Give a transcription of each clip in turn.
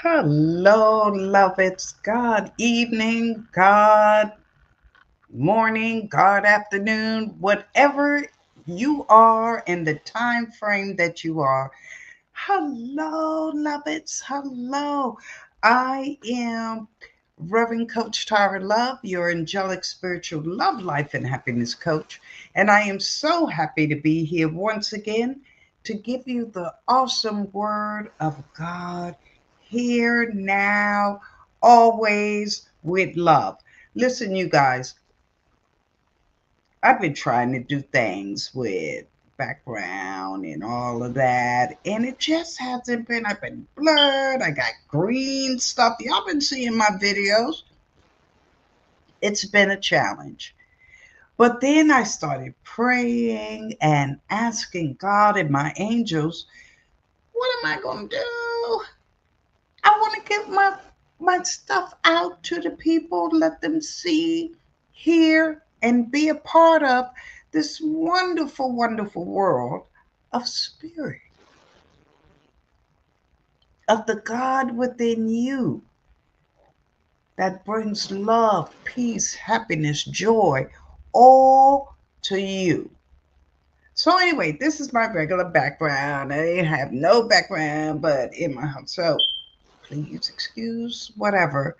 Hello, love it's God evening, God morning, God afternoon, whatever you are in the time frame that you are. Hello, love it's hello. I am Reverend Coach Tara Love, your angelic spiritual love, life, and happiness coach. And I am so happy to be here once again to give you the awesome word of God here, now, always with love. Listen, you guys, I've been trying to do things with background and all of that, and it just hasn't been. I've been blurred. I got green stuff. Y'all been seeing my videos. It's been a challenge. But then I started praying and asking God and my angels, what am I going to do? I want to get my stuff out to the people, let them see, hear, and be a part of this wonderful, wonderful world of spirit, of the God within you that brings love, peace, happiness, joy, all to you. So anyway, this is my regular background. I have no background but in my house. So please excuse whatever.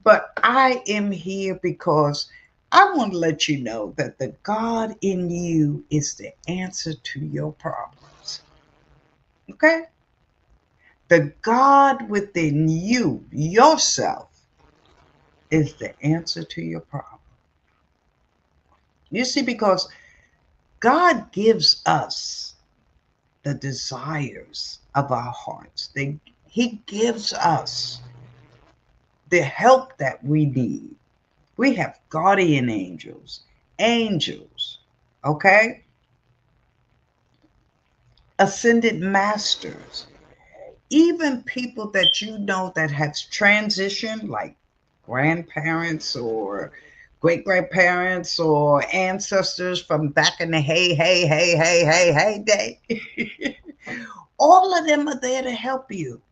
But I am here because I want to let you know that the God in you is the answer to your problems. Okay? The God within you, yourself, is the answer to your problem. You see, because God gives us the desires of our hearts. He gives us the help that we need. We have guardian angels, okay? Ascended masters, even people that you know that has transitioned, like grandparents or great grandparents or ancestors from back in the hey day. All of them are there to help you.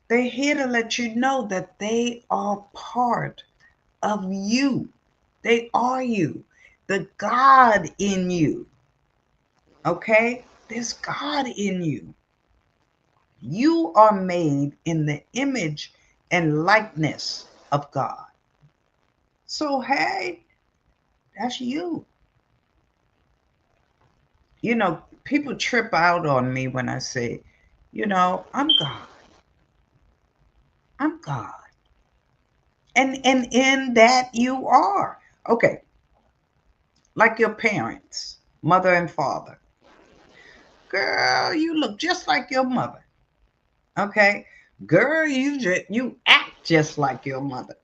They're here to let you know that they are part of you. They are you, the God in you. Okay? There's God in you. You are made in the image and likeness of God. So, hey, that's you. People trip out on me when I say, I'm God. I'm God. And in that you are. Okay, like your parents, mother and father. Girl, you look just like your mother. Okay? Girl, you act just like your mother.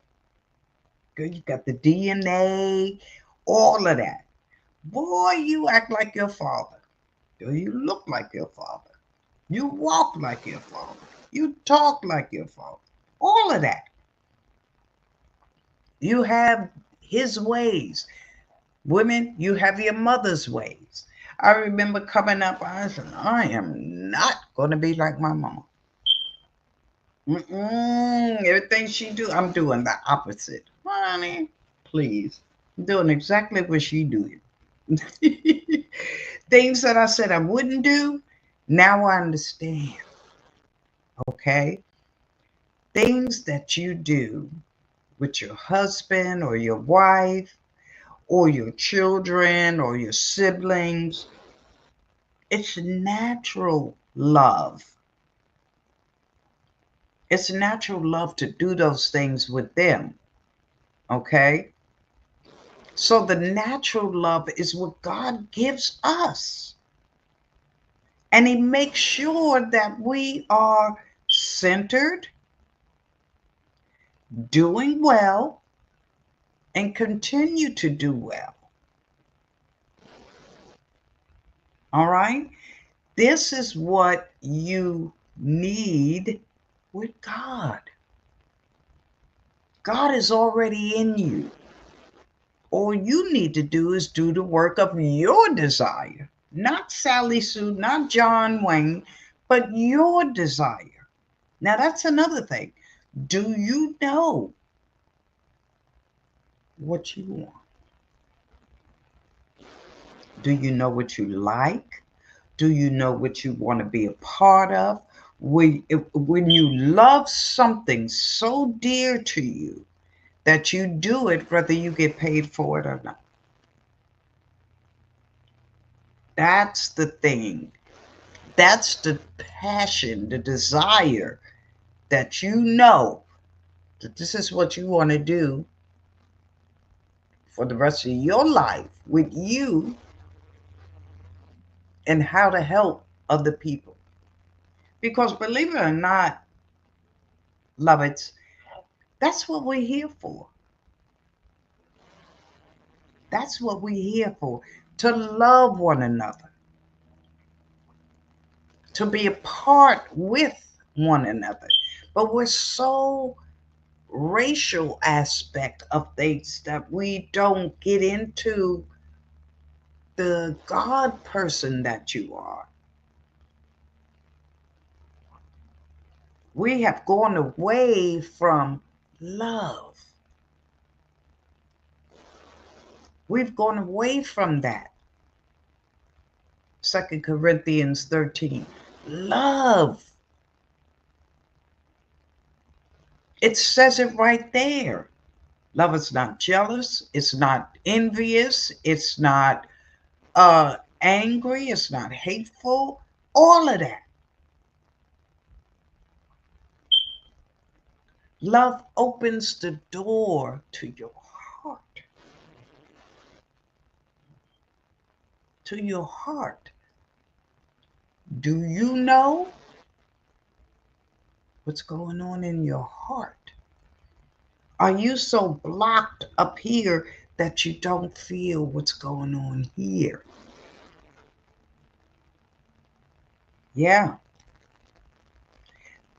Girl, you got the DNA, all of that. Boy, you act like your father. Girl, you look like your father. You walk like your father. You talk like your father. All of that. You have his ways. Women, you have your mother's ways. I remember coming up, I said, I am not going to be like my mama. Everything she do, I'm doing the opposite. Honey, please. I'm doing exactly what she doing. Things that I said I wouldn't do, now I understand. Okay? Things that you do with your husband or your wife or your children or your siblings, it's natural love. It's natural love to do those things with them. Okay? So the natural love is what God gives us. And He makes sure that we are centered, doing well, and continue to do well. All right? This is what you need with God. God is already in you. All you need to do is do the work of your desire. Not Sally Sue, not John Wayne, but your desire. Now, that's another thing. Do you know what you want? Do you know what you like? Do you know what you want to be a part of? When you love something so dear to you that you do it whether you get paid for it or not. That's the thing. That's the passion, the desire that you know that this is what you want to do for the rest of your life with you and how to help other people. Because believe it or not, loveds, that's what we're here for. That's what we're here for. To love one another, to be a part with one another. But we're so racial aspect of things that we don't get into the God person that you are. We have gone away from love. We've gone away from that. 2 Corinthians 13. Love. It says it right there. Love is not jealous. It's not envious. It's not angry. It's not hateful. All of that. Love opens the door to your heart. To your heart. Do you know what's going on in your heart? Are you so blocked up here that you don't feel what's going on here? Yeah,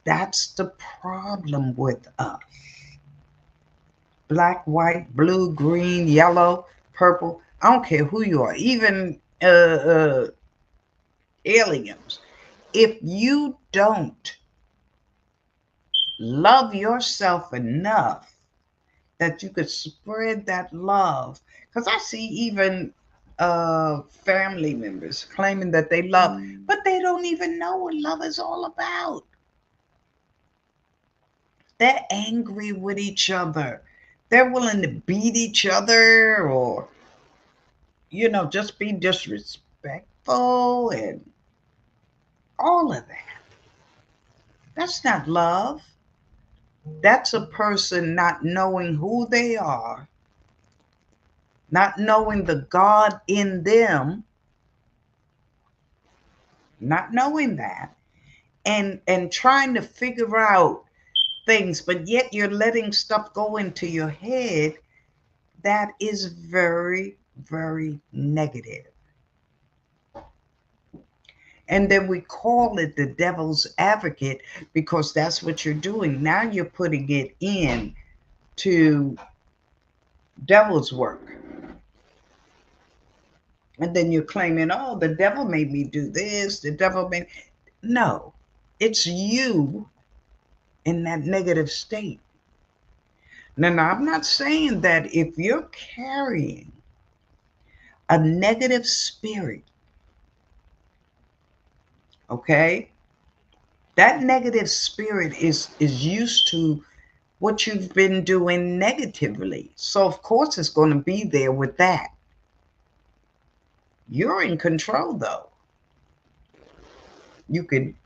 that's the problem with us. Black, white, blue, green, yellow, purple. I don't care who you are, even aliens. If you don't love yourself enough that you could spread that love, because I see even family members claiming that they love, but they don't even know what love is all about. They're angry with each other. They're willing to beat each other or, just be disrespectful and all of that. That's not love. That's a person not knowing who they are, not knowing the God in them, not knowing that, and trying to figure out things, but yet you're letting stuff go into your head that is very, very negative. And then we call it the devil's advocate because that's what you're doing. Now you're putting it in to devil's work. And then you're claiming, oh, the devil made me do this. The devil made. No, it's you in that negative state. Now, I'm not saying that if you're carrying a negative spirit, okay, that negative spirit is used to what you've been doing negatively. So of course it's going to be there with that. You're in control though. You can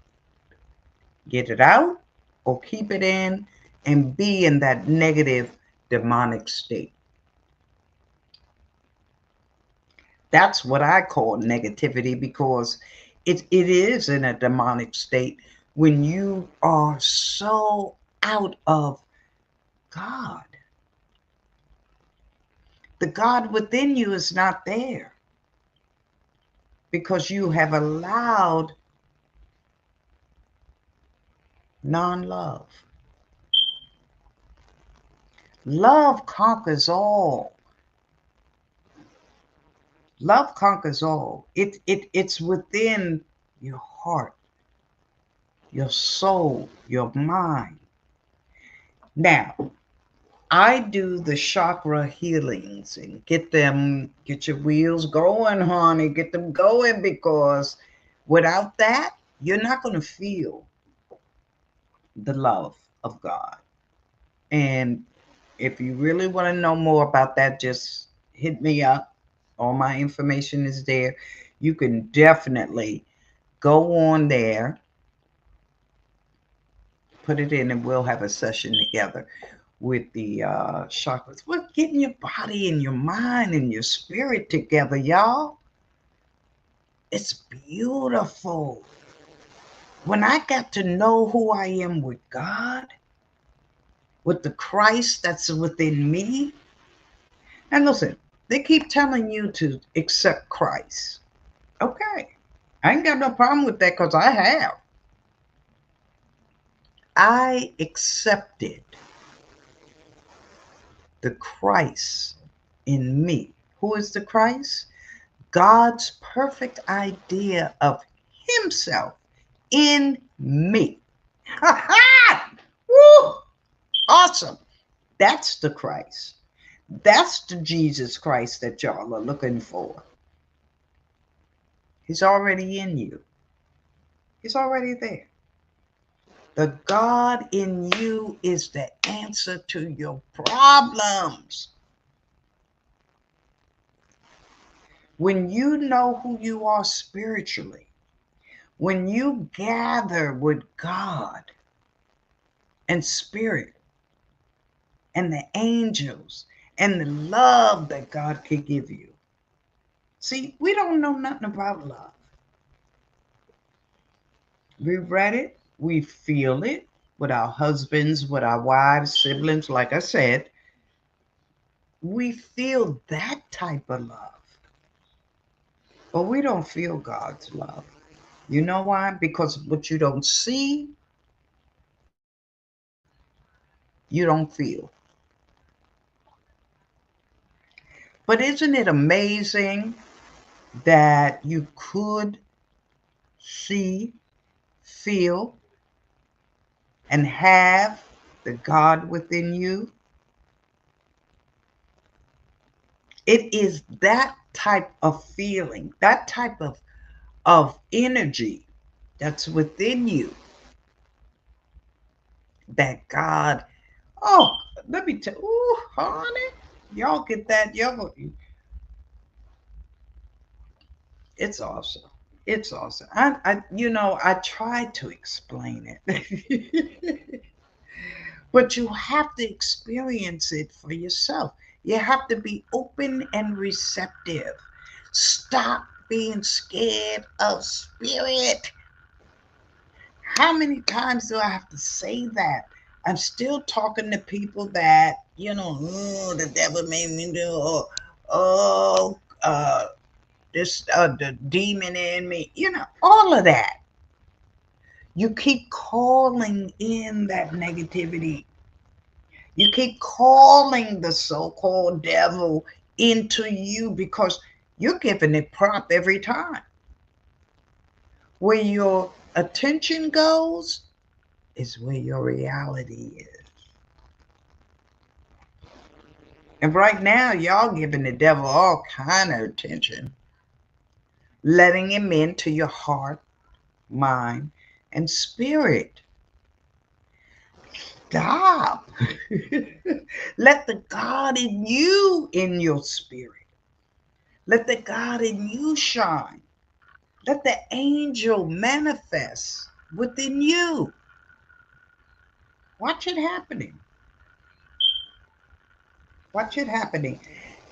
get it out or keep it in and be in that negative demonic state. That's what I call negativity because it is in a demonic state when you are so out of God. The God within you is not there because you have allowed non-love. Love conquers all. Love conquers all. It's within your heart. your soul, your mind. Now, I do the chakra healings and get your wheels going, honey. Get them going, because without that, you're not going to feel the love of God. And if you really want to know more about that, just hit me up. All my information is there. You can definitely go on there, put it in, and we'll have a session together with the chakras. We're getting your body and your mind and your spirit together, y'all. It's beautiful. When I got to know who I am with God, with the Christ that's within me, and listen, they keep telling you to accept Christ. Okay. I ain't got no problem with that, because I have. I accepted the Christ in me. Who is the Christ? God's perfect idea of himself in me. Ha ha! Woo! Awesome. That's the Christ. That's the Jesus Christ that y'all are looking for. He's already in you. He's already there. The God in you is the answer to your problems. When you know who you are spiritually, when you gather with God and spirit and the angels and the love that God could give you. See, we don't know nothing about love. We read it, we feel it with our husbands, with our wives, siblings, like I said. We feel that type of love. But we don't feel God's love. You know why? Because what you don't see, you don't feel. But isn't it amazing that you could see, feel, and have the God within you? It is that type of feeling, that type of energy that's within you that God, oh, let me tell you, honey, y'all get that, y'all, it's awesome. It's awesome. I tried to explain it, but you have to experience it for yourself. You have to be open and receptive. Stop being scared of spirit. How many times do I have to say that? I'm still talking to people that, oh, the devil made me do, oh, this, the demon in me, all of that. You keep calling in that negativity. You keep calling the so-called devil into you, because you're giving it prop every time. Where your attention goes is where your reality is. And right now, y'all giving the devil all kind of attention, letting him into your heart, mind, and spirit. Stop. Let the God in you in your spirit. Let the God in you shine. Let the angel manifest within you. Watch it happening. Watch it happening.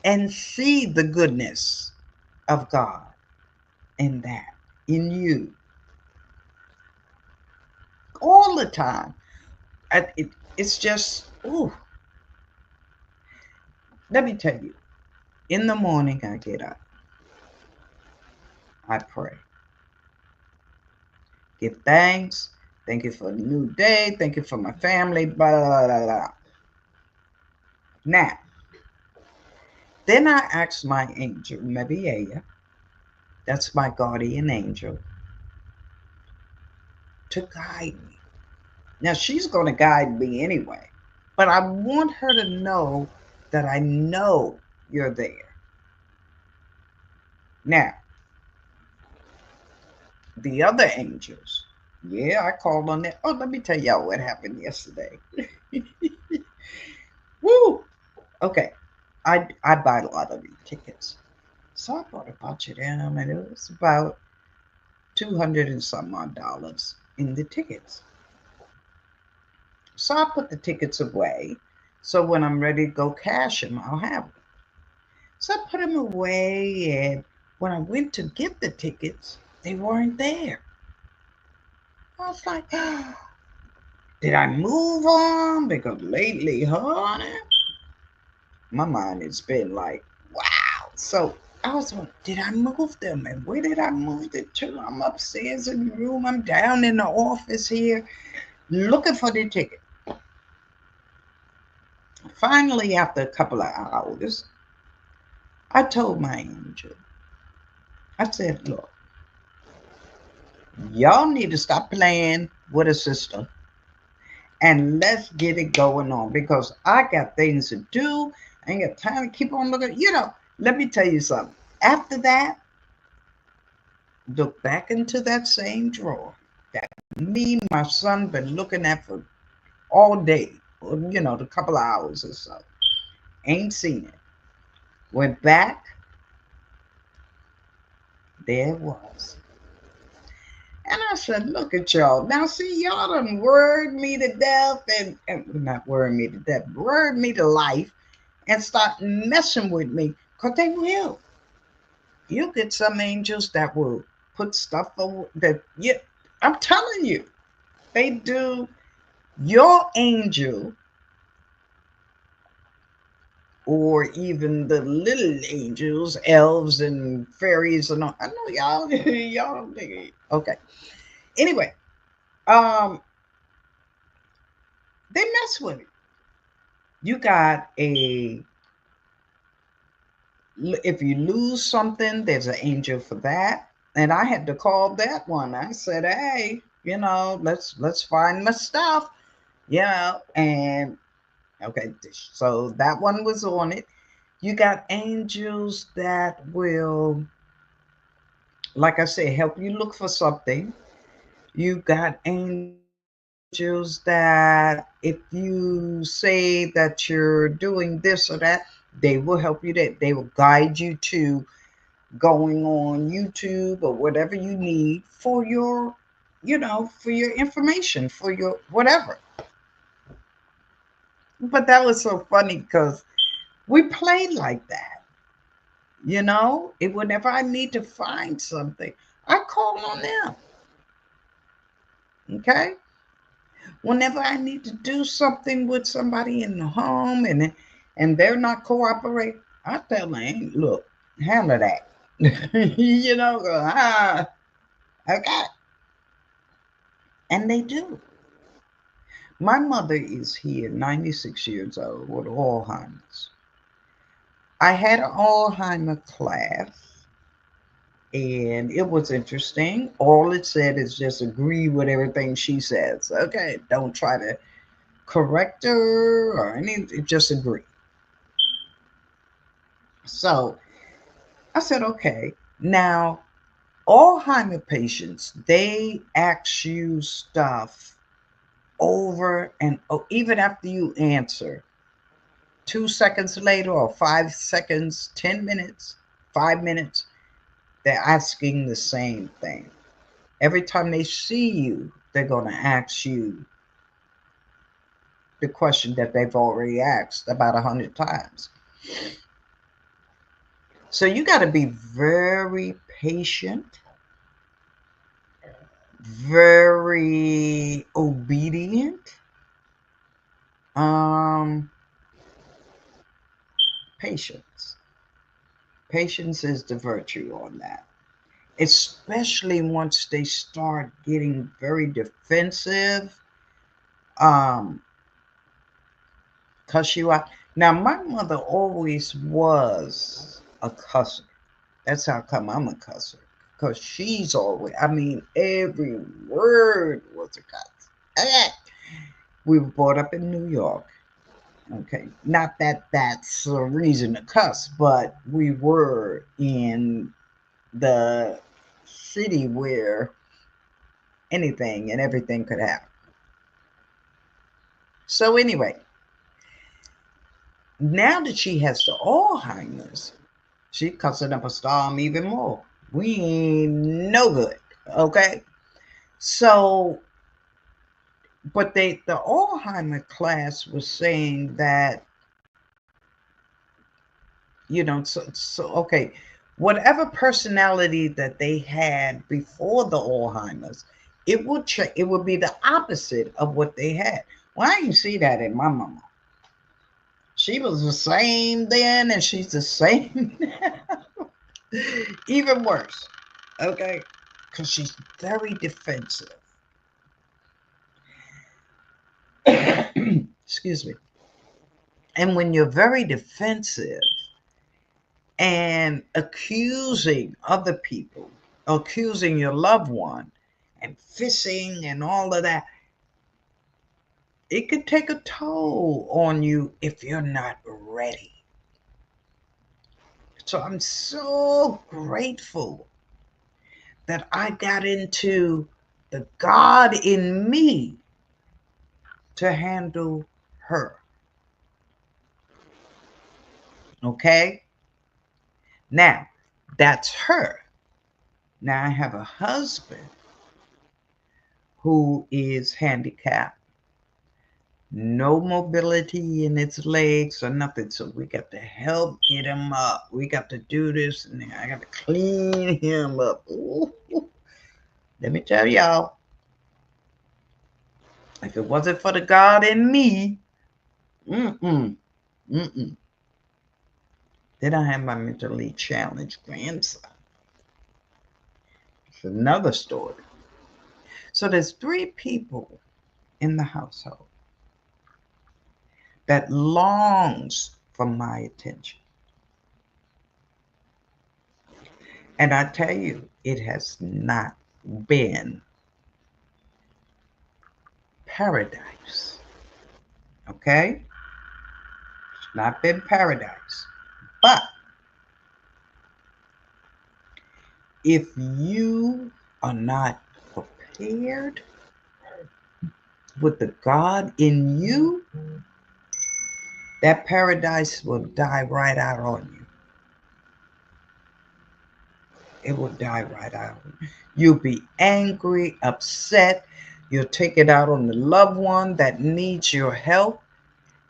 And see the goodness of God in that, in you. All the time. It's just, ooh. Let me tell you, in the morning I get up. I pray. Give thanks. Thank you for a new day. Thank you for my family. Blah, blah, blah, blah. Now, then I ask my angel, Mebiea, that's my guardian angel, to guide me. Now, she's going to guide me anyway, but I want her to know that I know you're there. Now, the other angels, yeah, I called on that. Oh, let me tell y'all what happened yesterday. Woo! Okay, I buy lottery tickets. So I bought a bunch of them, and it was about 200 and some odd dollars in the tickets. So I put the tickets away. So when I'm ready to go cash them, I'll have them. So I put them away, and when I went to get the tickets, they weren't there. I was like, did I move on? Because lately, honey, my mind has been like, wow. So I was like, did I move them? And where did I move it to? I'm upstairs in the room. I'm down in the office here looking for the ticket. Finally, after a couple of hours, I told my angel, I said, look, y'all need to stop playing with a system and let's get it going on because I got things to do. I ain't got time to keep on looking. Let me tell you something. After that, look back into that same drawer that me, my son, been looking at for all day, or, the couple of hours or so. Ain't seen it. Went back, there it was. And I said, look at y'all. Now, see, y'all done worried me to death and not worried me to death, worried me to life and start messing with me because they will. You get some angels that will put stuff over that, yeah, I'm telling you, they do. Your angel or even the little angels, elves and fairies and all. I know y'all, y'all don't dig it. Okay. Anyway, um, they mess with it. You got if you lose something, there's an angel for that. And I had to call that one. I said, hey, let's find my stuff, and okay, so that one was on it. You got angels that will, like I said, help you look for something. You got angels that if you say that you're doing this or that, they will help you, that they will guide you to going on YouTube or whatever you need for your, for your information, for your whatever. But that was so funny because we played like that. Whenever I need to find something, I call on them. Okay. Whenever I need to do something with somebody in the home and they're not cooperating, I tell them, look, handle that. Okay. And they do. My mother is here, 96 years old, with Alzheimer's. I had an Alzheimer class, and it was interesting. All it said is just agree with everything she says. Okay, don't try to correct her or anything, just agree. So I said, okay. Now, Alzheimer patients, they ask you stuff over and even after you answer. 2 seconds later, or 5 seconds, 10 minutes, 5 minutes, they're asking the same thing. Every time they see you, they're going to ask you the question that they've already asked about 100 times. So you got to be very patient, very obedient. Um, Patience. Patience is the virtue on that. Especially once they start getting very defensive, um, cuss you out. Now, my mother always was a cusser. That's how come I'm a cusser. because she's always, I mean, every word was a cuss. Okay. We were brought up in New York. Okay. Not that that's a reason to cuss, but we were in the city where anything and everything could happen. So, anyway, now that she has the Alzheimer's, she cussing up a storm even more. We ain't no good. Okay. So, but the Alzheimer class was saying that, okay, whatever personality that they had before the Alzheimer's, it would be the opposite of what they had. Well, I didn't see that in my mama. She was the same then, and she's the same now. Even worse, okay, because she's very defensive. Excuse me. And when you're very defensive and accusing other people, accusing your loved one, and fishing and all of that, it could take a toll on you if you're not ready. So I'm so grateful that I got into the God in me to handle her. Okay? Now, that's her. Now I have a husband who is handicapped, no mobility in its legs or nothing. So we got to help get him up. We got to do this, and I got to clean him up. Ooh. Let me tell y'all, if it wasn't for the God in me, mm-mm, mm-mm, then I have my mentally challenged grandson. It's another story. So there's 3 people in the household that longs for my attention. And I tell you, it has not been paradise. Okay? It's not been paradise. But if you are not prepared with the God in you, that paradise will die right out on you. It will die right out. You'll be angry, upset. You'll take it out on the loved one that needs your help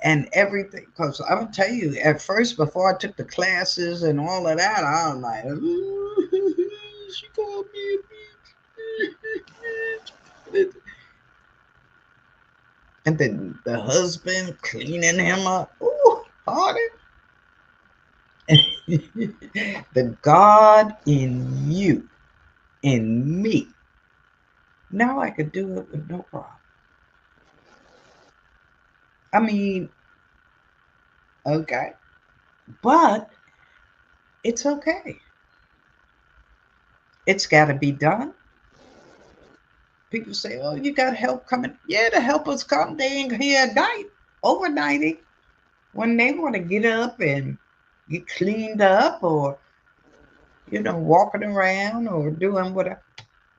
and everything. Because I'm going to tell you, at first, before I took the classes and all of that, I was like, ooh, she called me a bitch. And then the husband cleaning him up. Ooh, harder. The God in you, in me. Now I could do it with no problem. I mean, okay. But it's okay. It's got to be done. People say, oh, you got help coming. Yeah, the helpers come. They ain't here at night, overnighting. When they want to get up and get cleaned up or, walking around or doing whatever.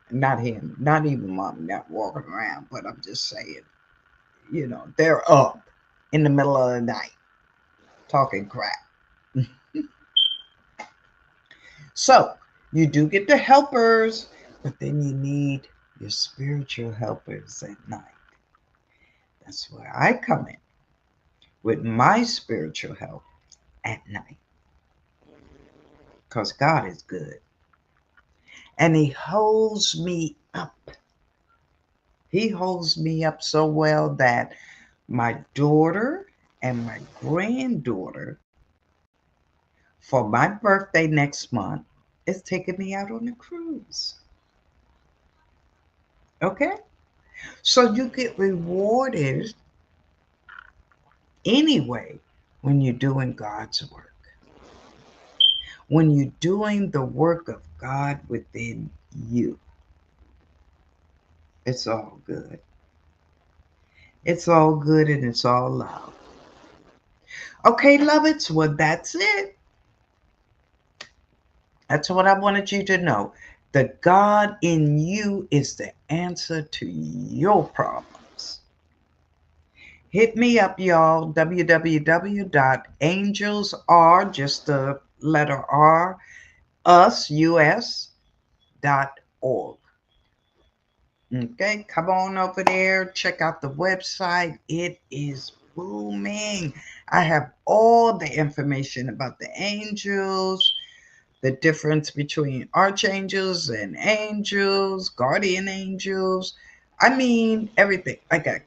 Not him, not even mom, not walking around, but I'm just saying, they're up in the middle of the night talking crap. So you do get the helpers, but then you need your spiritual helpers at night. That's where I come in with my spiritual help at night. Because God is good. And He holds me up. He holds me up so well that my daughter and my granddaughter, for my birthday next month, is taking me out on a cruise. Okay? So you get rewarded anyway when you're doing God's work. When you're doing the work of God within you. It's all good. It's all good and it's all love. Okay, loveds, well, that's it. That's what I wanted you to know. The God in you is the answer to your problems. Hit me up, y'all. www.angelsr, just the letter R, us.org. Okay, come on over there. Check out the website. It is booming. I have all the information about the angels, the difference between archangels and angels, guardian angels. I mean, everything. I got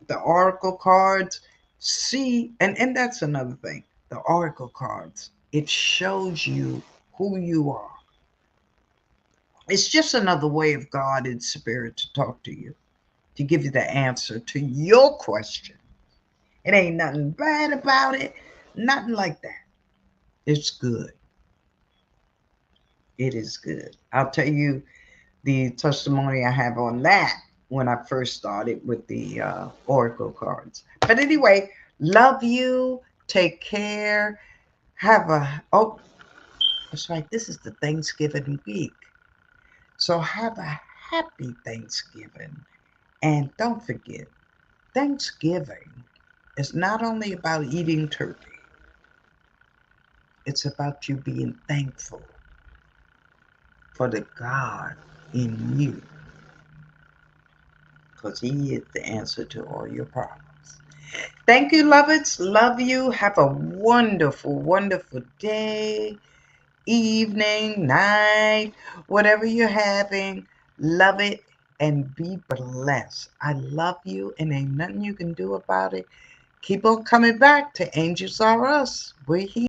the oracle cards. See, and that's another thing. The oracle cards. It shows you who you are. It's just another way of God and spirit to talk to you, to give you the answer to your question. It ain't nothing bad about it, nothing like that. It's good. It is good. I'll tell you the testimony I have on that when I first started with the Oracle cards. But anyway, love you. Take care. Have a, oh, that's right. This is the Thanksgiving week. So have a happy Thanksgiving. And don't forget, Thanksgiving is not only about eating turkey, it's about you being thankful for the God in you, because He is the answer to all your problems. Thank you, lovers. Love you. Have a wonderful, wonderful day, evening, night, whatever you're having. Love it and be blessed. I love you, and ain't nothing you can do about it. Keep on coming back to Angels Are Us. We're here.